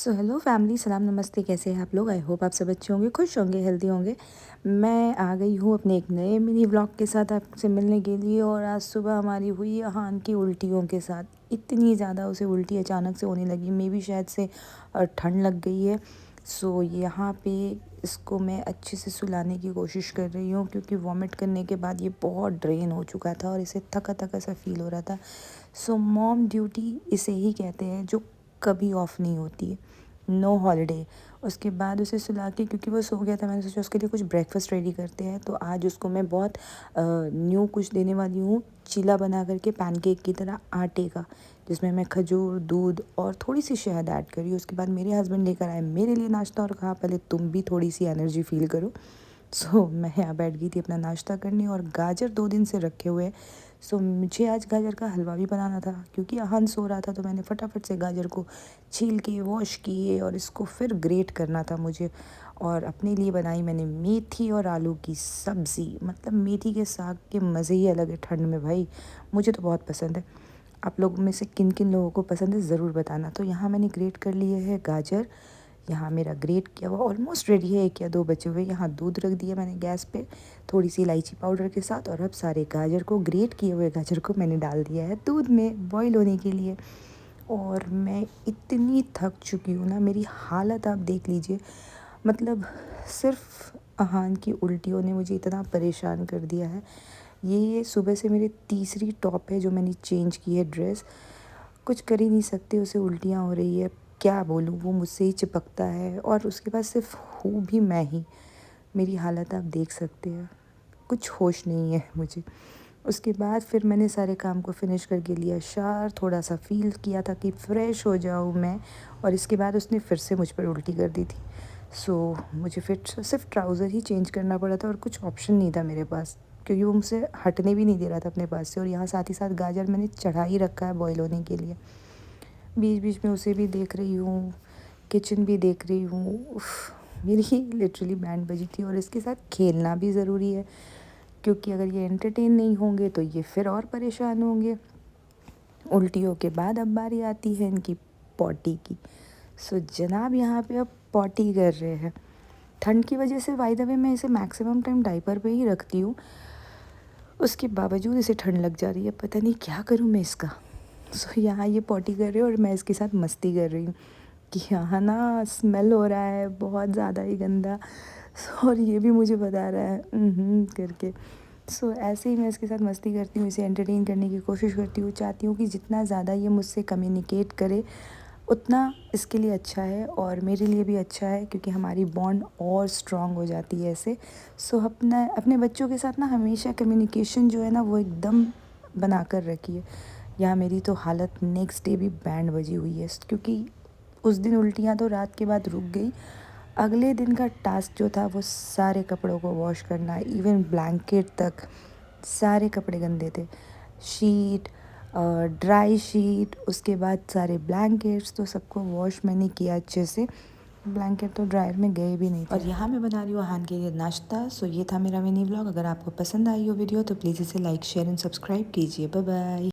So hello family, सलाम नमस्ते। कैसे हैं आप लोग? आई होप आप सब अच्छे होंगे, खुश होंगे, हेल्दी होंगे। मैं आ गई हूँ अपने एक नए मिनी व्लॉग के साथ आपसे मिलने के लिए। और आज सुबह हमारी हुई अहान की उल्टियों के साथ। इतनी ज़्यादा उसे उल्टी अचानक से होने लगी, मे भी शायद से ठंड लग गई है। सो यहाँ पे इसको मैं अच्छे से सुलाने की कोशिश कर रही हूँ, क्योंकि वॉमिट करने के बाद ये बहुत ड्रेन हो चुका था और इसे थका थका सा फील हो रहा था। सो मॉम ड्यूटी इसे ही कहते हैं, जो कभी ऑफ नहीं होती है, नो हॉलीडे। उसके बाद उसे सुला के, क्योंकि वो सो गया था, मैंने सोचा उसके लिए कुछ ब्रेकफास्ट रेडी करते हैं। तो आज उसको मैं बहुत न्यू कुछ देने वाली हूँ, चीला बना करके पैनकेक की तरह आटे का, जिसमें मैं खजूर, दूध और थोड़ी सी शहद ऐड करी। उसके बाद मेरे हस्बैंड लेकर आए मेरे लिए नाश्ता और कहा पहले तुम भी थोड़ी सी एनर्जी फील करो। सो मैं यहाँ बैठ गई थी अपना नाश्ता करने। और गाजर 2 दिन से रखे हुए। सो मुझे आज गाजर का हलवा भी बनाना था, क्योंकि अहान सो रहा था। तो मैंने फटाफट से गाजर को छील के वॉश किए और इसको फिर ग्रेट करना था मुझे। और अपने लिए बनाई मैंने मेथी और आलू की सब्ज़ी। मतलब मेथी के साग के मज़े ही अलग है ठंड में भाई, मुझे तो बहुत पसंद है। आप लोगों में से किन किन लोगों को पसंद है ज़रूर बताना। तो यहाँ मैंने ग्रेट कर लिए है गाजर। यहाँ मेरा ग्रेट किया हुआ ऑलमोस्ट रेडी है, 1 या 2 बचे हुए। यहाँ दूध रख दिया मैंने गैस पे, थोड़ी सी इलायची पाउडर के साथ। और अब सारे गाजर को, ग्रेट किए हुए गाजर को मैंने डाल दिया है दूध में बॉईल होने के लिए। और मैं इतनी थक चुकी हूँ ना, मेरी हालत आप देख लीजिए। मतलब सिर्फ अहान की उल्टियों ने मुझे इतना परेशान कर दिया है। ये सुबह से मेरी तीसरी टॉप है जो मैंने चेंज की है ड्रेस। कुछ कर ही नहीं सकते, उसे उल्टियाँ हो रही है, क्या बोलूँ, वो मुझसे ही चिपकता है। और उसके बाद सिर्फ हूँ भी मैं ही। मेरी हालत आप देख सकते हैं, कुछ होश नहीं है मुझे। उसके बाद फिर मैंने सारे काम को फिनिश करके लिया शावर, थोड़ा सा फील किया था कि फ़्रेश हो जाऊँ मैं। और इसके बाद उसने फिर से मुझ पर उल्टी कर दी थी। सो मुझे फिर सिर्फ ट्राउज़र ही चेंज करना पड़ा था और कुछ ऑप्शन नहीं था मेरे पास, क्योंकि वो मुझसे हटने भी नहीं दे रहा था अपने पास से। और यहाँ साथ ही साथ गाजर मैंने चढ़ा ही रखा है बॉईल होने के लिए। बीच बीच में उसे भी देख रही हूँ, किचन भी देख रही हूँ। मेरी लिटरली बैंड बजी थी। और इसके साथ खेलना भी ज़रूरी है, क्योंकि अगर ये एंटरटेन नहीं होंगे तो ये फिर और परेशान होंगे। उल्टियों के बाद अब बारी आती है इनकी पॉटी की। सो जनाब यहाँ पे अब पॉटी कर रहे हैं। ठंड की वजह से बाय द वे मैं इसे मैक्सिमम टाइम डाइपर पे ही रखती हूँ, उसके बावजूद इसे ठंड लग जा रही है। पता नहीं क्या करूँ मैं इसका। सो यहाँ ये पॉटी कर रही है और मैं इसके साथ मस्ती कर रही हूँ कि यहाँ ना स्मेल हो रहा है बहुत ज़्यादा ही गंदा। और ये भी मुझे बता रहा है करके। सो ऐसे ही मैं इसके साथ मस्ती करती हूँ, इसे एंटरटेन करने की कोशिश करती हूँ। चाहती हूँ कि जितना ज़्यादा ये मुझसे कम्युनिकेट करे उतना इसके लिए अच्छा है और मेरे लिए भी अच्छा है, क्योंकि हमारी बॉन्ड और स्ट्रॉन्ग हो जाती है ऐसे। सो अपने बच्चों के साथ ना हमेशा कम्युनिकेशन जो है ना वो एकदम बना कर रखिए। यहाँ मेरी तो हालत नेक्स्ट डे भी बैंड बजी हुई है, क्योंकि उस दिन उल्टियाँ तो रात के बाद रुक गई। अगले दिन का टास्क जो था वो सारे कपड़ों को वॉश करना, इवन ब्लैंकेट तक, सारे कपड़े गंदे थे। शीट, ड्राई शीट, उसके बाद सारे ब्लैंकेट्स, तो सबको वॉश मैंने किया अच्छे से। ब्लैंकेट तो ड्रायर में गए भी नहीं थे। और यहाँ मैं बना रही हूँ अहान के लिए नाश्ता। सो ये था मेरा मिनी व्लॉग। अगर आपको पसंद आई हो वीडियो तो प्लीज़ इसे लाइक, शेयर एंड सब्सक्राइब कीजिए। Bye bye.